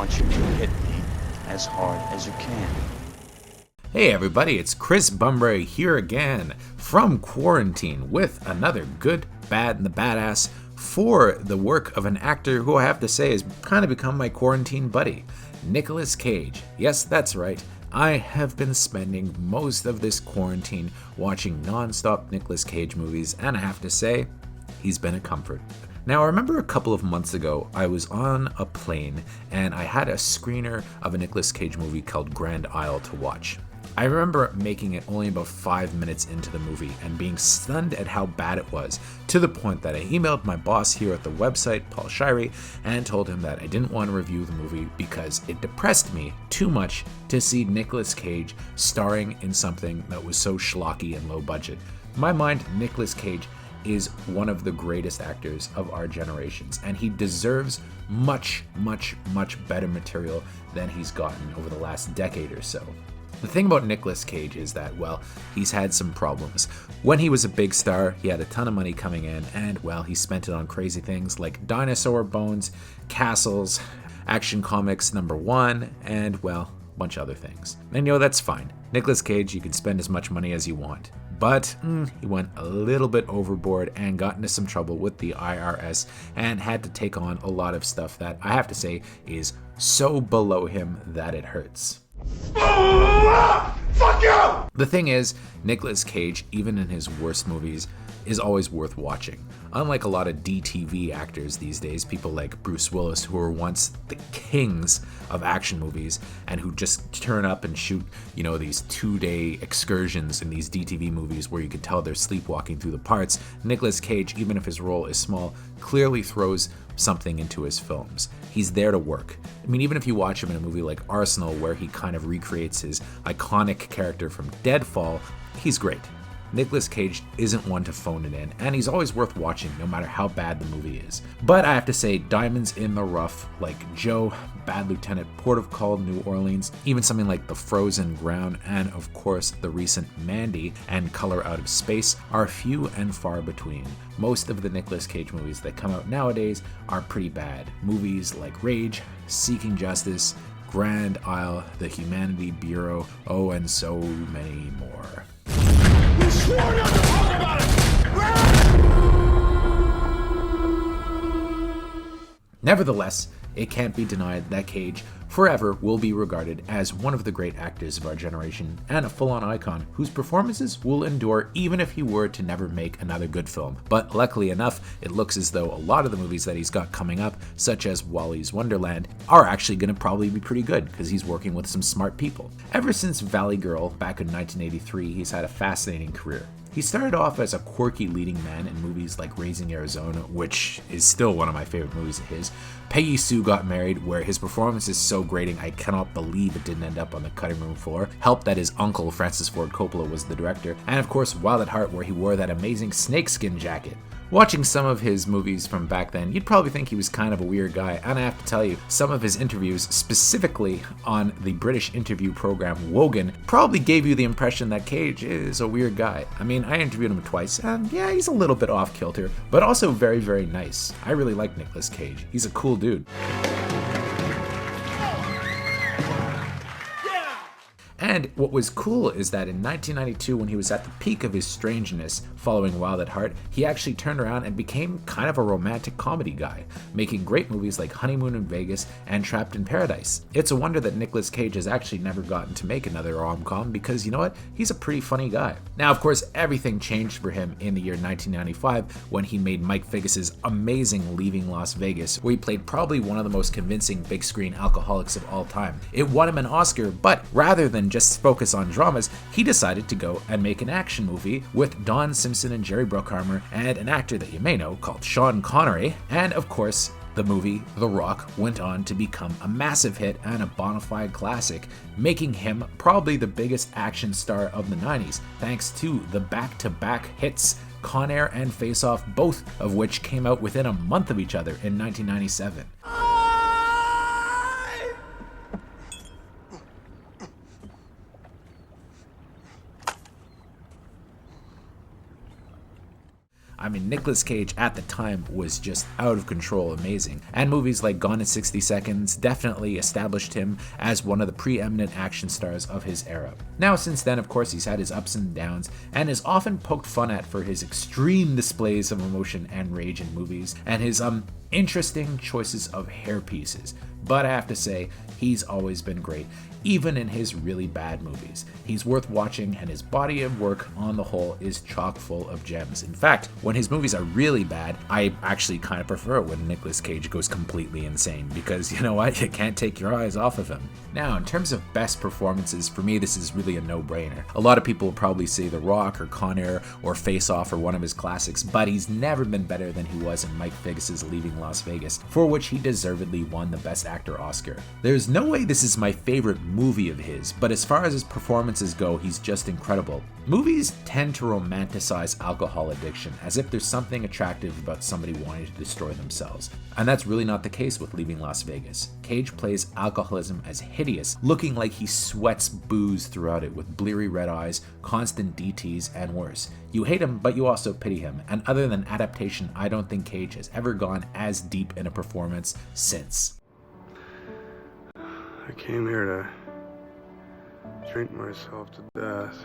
want you to hit me as hard as you can. Hey everybody, it's Chris Bumbury here again from quarantine with another good, bad, and the badass for the work of an actor who I have to say has kind of become my quarantine buddy, Nicolas Cage. Yes, that's right. I have been spending most of this quarantine watching non-stop Nicolas Cage movies, and I have to say, he's been a comfort. Now, I remember a couple of months ago, I was on a plane and I had a screener of a Nicolas Cage movie called Grand Isle to watch. I remember making it only about 5 minutes into the movie and being stunned at how bad it was, to the point that I emailed my boss here at the website, Paul Shirey, and told him that I didn't want to review the movie because it depressed me too much to see Nicolas Cage starring in something that was so schlocky and low budget. In my mind, Nicolas Cage is one of the greatest actors of our generations, and he deserves much, much, much better material than he's gotten over the last decade or so. The thing about Nicolas Cage is that, well, he's had some problems. When he was a big star, he had a ton of money coming in, and, well, he spent it on crazy things like dinosaur bones, castles, Action Comics #1, and, well, a bunch of other things. And, that's fine. Nicolas Cage, you can spend as much money as you want. But he went a little bit overboard and got into some trouble with the IRS and had to take on a lot of stuff that I have to say is so below him that it hurts. Fuck you! The thing is, Nicolas Cage, even in his worst movies, is always worth watching. Unlike a lot of DTV actors these days, people like Bruce Willis, who were once the kings of action movies and who just turn up and shoot, these 2-day excursions in these DTV movies where you could tell they're sleepwalking through the parts, Nicolas Cage, even if his role is small, clearly throws something into his films. He's there to work. I mean, even if you watch him in a movie like Arsenal, where he kind of recreates his iconic character from Deadfall, he's great. Nicolas Cage isn't one to phone it in, and he's always worth watching no matter how bad the movie is. But I have to say, diamonds in the rough like Joe, Bad Lieutenant, Port of Call, New Orleans, even something like The Frozen Ground, and of course the recent Mandy and Color Out of Space are few and far between. Most of the Nicolas Cage movies that come out nowadays are pretty bad. Movies like Rage, Seeking Justice, Grand Isle, The Humanity Bureau, and so many more. You swore not to talk about it! Nevertheless, it can't be denied that Cage forever will be regarded as one of the great actors of our generation and a full-on icon whose performances will endure even if he were to never make another good film. But luckily enough, it looks as though a lot of the movies that he's got coming up, such as Wally's Wonderland, are actually going to probably be pretty good because he's working with some smart people. Ever since Valley Girl back in 1983, he's had a fascinating career. He started off as a quirky leading man in movies like Raising Arizona, which is still one of my favorite movies of his. Peggy Sue Got Married, where his performance is so grating I cannot believe it didn't end up on the cutting room floor. Helped that his uncle, Francis Ford Coppola, was the director. And of course, Wild at Heart, where he wore that amazing snakeskin jacket. Watching some of his movies from back then, you'd probably think he was kind of a weird guy, and I have to tell you, some of his interviews, specifically on the British interview program Wogan, probably gave you the impression that Cage is a weird guy. I mean, I interviewed him twice, and yeah, he's a little bit off kilter, but also very, very nice. I really like Nicolas Cage. He's a cool dude. And what was cool is that in 1992, when he was at the peak of his strangeness following Wild at Heart, he actually turned around and became kind of a romantic comedy guy, making great movies like Honeymoon in Vegas and Trapped in Paradise. It's a wonder that Nicolas Cage has actually never gotten to make another rom-com because, you know what, he's a pretty funny guy. Now, of course, everything changed for him in the year 1995 when he made Mike Figgis's amazing Leaving Las Vegas, where he played probably one of the most convincing big screen alcoholics of all time. It won him an Oscar, but rather than just focus on dramas, he decided to go and make an action movie with Don Simpson and Jerry Bruckheimer and an actor that you may know called Sean Connery. And of course, the movie The Rock went on to become a massive hit and a bona fide classic, making him probably the biggest action star of the 90s, thanks to the back-to-back hits Con Air and Face Off, both of which came out within a month of each other in 1997. I mean, Nicolas Cage at the time was just out of control amazing, and movies like Gone in 60 Seconds definitely established him as one of the preeminent action stars of his era. Now, since then, of course, he's had his ups and downs, and is often poked fun at for his extreme displays of emotion and rage in movies, and his interesting choices of hair pieces. But I have to say, he's always been great, even in his really bad movies. He's worth watching, and his body of work on the whole is chock full of gems. In fact, when his movies are really bad, I actually kind of prefer it when Nicolas Cage goes completely insane, because you know what, you can't take your eyes off of him. Now, in terms of best performances, for me this is really a no-brainer. A lot of people will probably say The Rock or Con Air or Face Off or one of his classics, but he's never been better than he was in Mike Figgis' Leaving Las Vegas, for which he deservedly won the Best Actor Oscar. There's no way this is my favorite movie of his, but as far as his performances go, he's just incredible. Movies tend to romanticize alcohol addiction as if there's something attractive about somebody wanting to destroy themselves, and that's really not the case with Leaving Las Vegas. Cage plays alcoholism as hideous, looking like he sweats booze throughout it with bleary red eyes, constant DTs, and worse. You hate him, but you also pity him, and other than adaptation, I don't think Cage has ever gone as deep in a performance since. I came here to drink myself to death.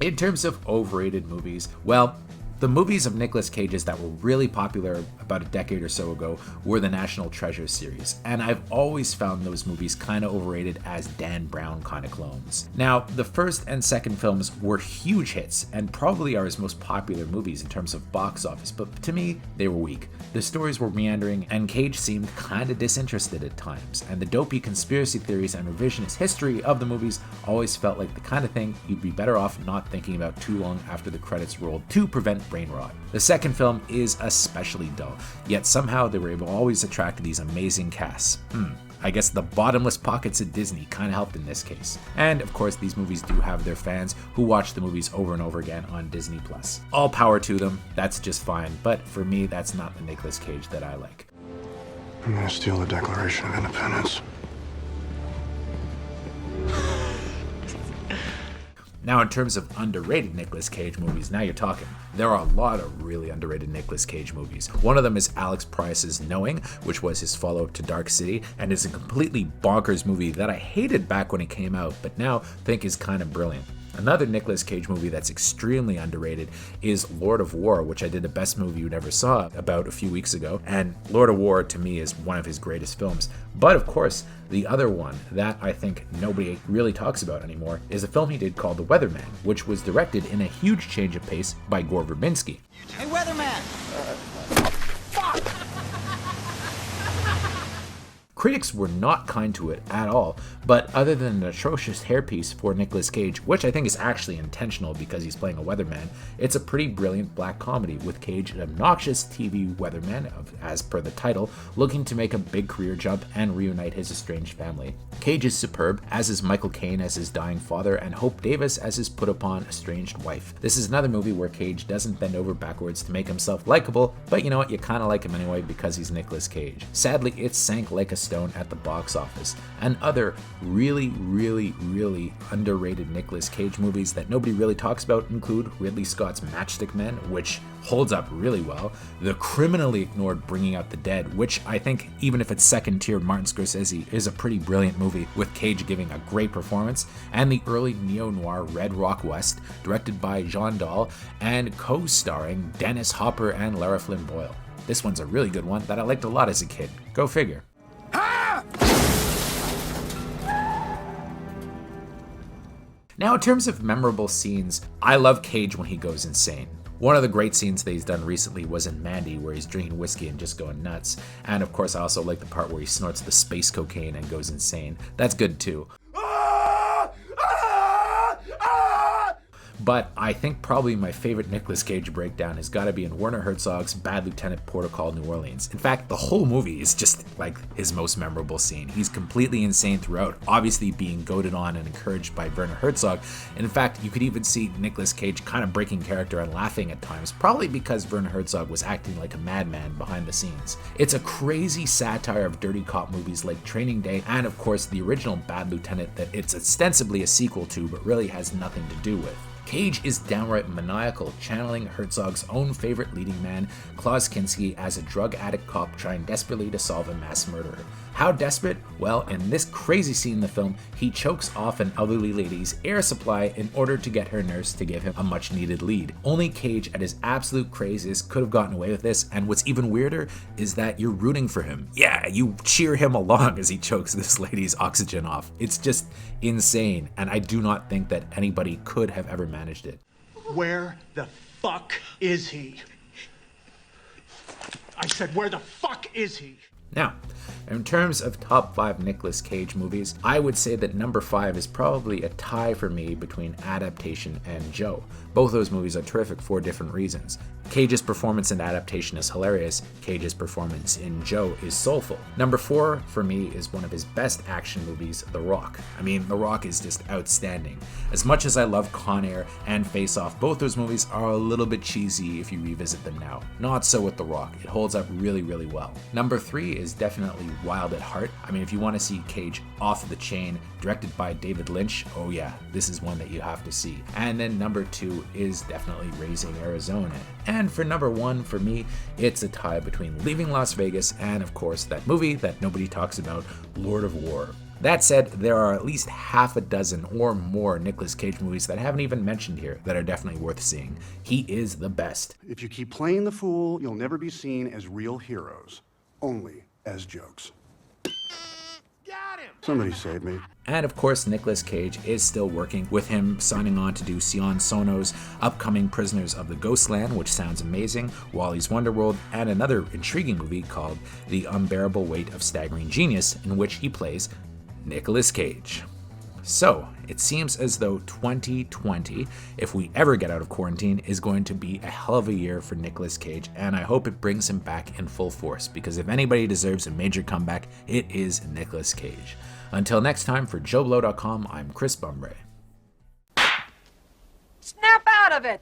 In terms of overrated movies, well, the movies of Nicolas Cage's that were really popular about a decade or so ago were the National Treasure series, and I've always found those movies kind of overrated as Dan Brown kind of clones. Now, the first and second films were huge hits and probably are his most popular movies in terms of box office, but to me, they were weak. The stories were meandering, and Cage seemed kind of disinterested at times, and the dopey conspiracy theories and revisionist history of the movies always felt like the kind of thing you'd be better off not thinking about too long after the credits rolled to prevent brain rot. The second film is especially dull, yet somehow they were able to always attract these amazing casts. I guess the bottomless pockets of Disney kind of helped in this case. And of course, these movies do have their fans who watch the movies over and over again on Disney+. All power to them, that's just fine, but for me, that's not the Nicolas Cage that I like. I'm gonna steal the Declaration of Independence. Now, in terms of underrated Nicolas Cage movies, now you're talking. There are a lot of really underrated Nicolas Cage movies. One of them is Alex Proyas's Knowing, which was his follow-up to Dark City, and is a completely bonkers movie that I hated back when it came out, but now think is kind of brilliant. Another Nicolas Cage movie that's extremely underrated is Lord of War, which I did a best movie you never saw about a few weeks ago, and Lord of War to me is one of his greatest films. But of course, the other one that I think nobody really talks about anymore is a film he did called The Weatherman, which was directed in a huge change of pace by Gore Verbinski. Hey, Weatherman! Critics were not kind to it at all, but other than an atrocious hairpiece for Nicolas Cage, which I think is actually intentional because he's playing a weatherman, it's a pretty brilliant black comedy with Cage, an obnoxious TV weatherman, as per the title, looking to make a big career jump and reunite his estranged family. Cage is superb, as is Michael Caine as his dying father and Hope Davis as his put-upon estranged wife. This is another movie where Cage doesn't bend over backwards to make himself likable, but you know what, you kind of like him anyway because he's Nicolas Cage. Sadly, it sank like a stone at the box office. And other really underrated Nicolas Cage movies that nobody really talks about include Ridley Scott's Matchstick Men, which holds up really well, the criminally ignored Bringing Out the Dead, which I think, even if it's second tier Martin Scorsese, is a pretty brilliant movie with Cage giving a great performance, and the early neo-noir Red Rock West, directed by Jean Dahl and co-starring Dennis Hopper and Lara Flynn Boyle. This one's a really good one that I liked a lot as a kid. Go figure. Now, in terms of memorable scenes, I love Cage when he goes insane. One of the great scenes that he's done recently was in Mandy, where he's drinking whiskey and just going nuts. And of course, I also like the part where he snorts the space cocaine and goes insane. That's good too. But I think probably my favorite Nicolas Cage breakdown has got to be in Werner Herzog's Bad Lieutenant Protocol New Orleans. In fact, the whole movie is just like his most memorable scene. He's completely insane throughout, obviously being goaded on and encouraged by Werner Herzog. And in fact, you could even see Nicolas Cage kind of breaking character and laughing at times, probably because Werner Herzog was acting like a madman behind the scenes. It's a crazy satire of dirty cop movies like Training Day and of course the original Bad Lieutenant that it's ostensibly a sequel to but really has nothing to do with. Cage is downright maniacal, channeling Herzog's own favorite leading man, Klaus Kinski, as a drug addict cop trying desperately to solve a mass murderer. How desperate? Well, in this crazy scene in the film, he chokes off an elderly lady's air supply in order to get her nurse to give him a much needed lead. Only Cage at his absolute craziest could have gotten away with this, and what's even weirder is that you're rooting for him. Yeah, you cheer him along as he chokes this lady's oxygen off. It's just insane, and I do not think that anybody could have ever managed it. Where the fuck is he? I said, where the fuck is he? Now, in terms of top 5 Nicolas Cage movies, I would say that number 5 is probably a tie for me between Adaptation and Joe. Both those movies are terrific for different reasons. Cage's performance in Adaptation is hilarious, Cage's performance in Joe is soulful. Number 4 for me is one of his best action movies, The Rock. I mean, The Rock is just outstanding. As much as I love Con Air and Face Off, both those movies are a little bit cheesy if you revisit them now. Not so with The Rock, it holds up really, really well. Number 3 is definitely Wild at Heart. I mean, if you want to see Cage off the chain, directed by David Lynch, oh yeah, this is one that you have to see. And then number 2 is definitely Raising Arizona. And for number 1, for me, it's a tie between Leaving Las Vegas and, of course, that movie that nobody talks about, Lord of War. That said, there are at least half a dozen or more Nicolas Cage movies that I haven't even mentioned here that are definitely worth seeing. He is the best. If you keep playing the fool, you'll never be seen as real heroes, only as jokes. Got him! Somebody save me. And of course, Nicolas Cage is still working, with him signing on to do Sion Sono's upcoming Prisoners of the Ghostland, which sounds amazing, Wally's Wonderworld, and another intriguing movie called The Unbearable Weight of Staggering Genius, in which he plays Nicolas Cage. So, it seems as though 2020, if we ever get out of quarantine, is going to be a hell of a year for Nicolas Cage, and I hope it brings him back in full force, because if anybody deserves a major comeback, it is Nicolas Cage. Until next time, for JOBLO.com, I'm Chris Bumbray. Snap out of it!